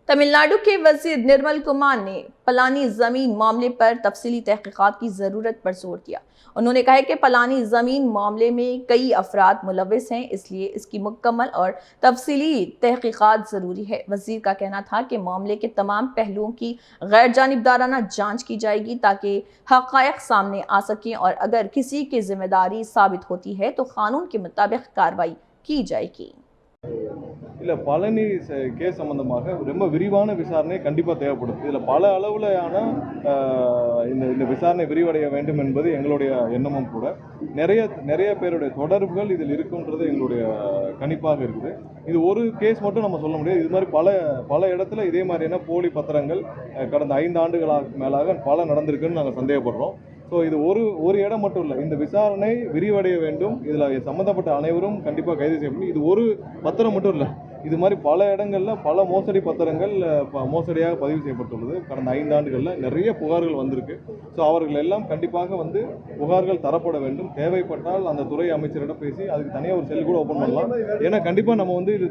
तमिलनाडु के वजीर निर्मल कुमार ने पलानी जमीन मामले पर तफसीली तहकीकात की जरूरत पर जोर दिया। उन्होंने कहा कि पलानी जमीन मामले में कई अफराद मुलविस हैं, इसलिए इसकी मुकम्मल और तफसीली तहकीकात जरूरी है। वजीर का कहना था कि मामले के तमाम पहलुओं की गैर जानिबदाराना जांच की जाएगी ताकि हकायक सामने आ सकें और अगर किसी की जिम्मेदारी साबित होती है तो कानून के मुताबिक कार्रवाई की जाएगी। இல்லை பழனி கேஸ் சம்பந்தமாக ரொம்ப விரிவான விசாரணை கண்டிப்பாக தேவைப்படும். இதில் பல அளவிலான இந்த இந்த விசாரணை விரிவடைய வேண்டும் என்பது எங்களுடைய எண்ணமும் கூட. நிறைய பேருடைய தொடர்புகள் இதில் இருக்குன்றது எங்களுடைய கணிப்பாக இருக்குது. இது ஒரு கேஸ் மட்டும் நம்ம சொல்ல முடியாது. இது மாதிரி பல இடத்துல இதே மாதிரியான போலி பத்திரங்கள் கடந்த 5 ஆண்டுகளாக மேலாக பல நடந்திருக்குன்னு நாங்கள் சந்தேகப்படுறோம். ஸோ இது ஒரு இடம் மட்டும் இல்லை, இந்த விசாரணை விரிவடைய வேண்டும். இதில் சம்மந்தப்பட்ட அனைவரும் கண்டிப்பாக கைது செய்யப்படும். இது ஒரு பத்திரம் மட்டும் இல்லை, இது மாதிரி பல இடங்களில் பல மோசடி பத்திரங்கள் மோசடியாக பதிவு செய்யப்பட்டுள்ளது. கடந்த 5 ஆண்டுகளில் நிறைய புகார்கள் வந்திருக்கு. ஸோ அவர்கள் எல்லாம் கண்டிப்பாக புகார்கள் தரப்பட வேண்டும். தேவைப்பட்டால் அந்த துறை அமைச்சரிடம் பேசி அதுக்கு தனியாக ஒரு செல் கூட ஓப்பன் பண்ணலாம். ஏன்னா கண்டிப்பாக நம்ம இது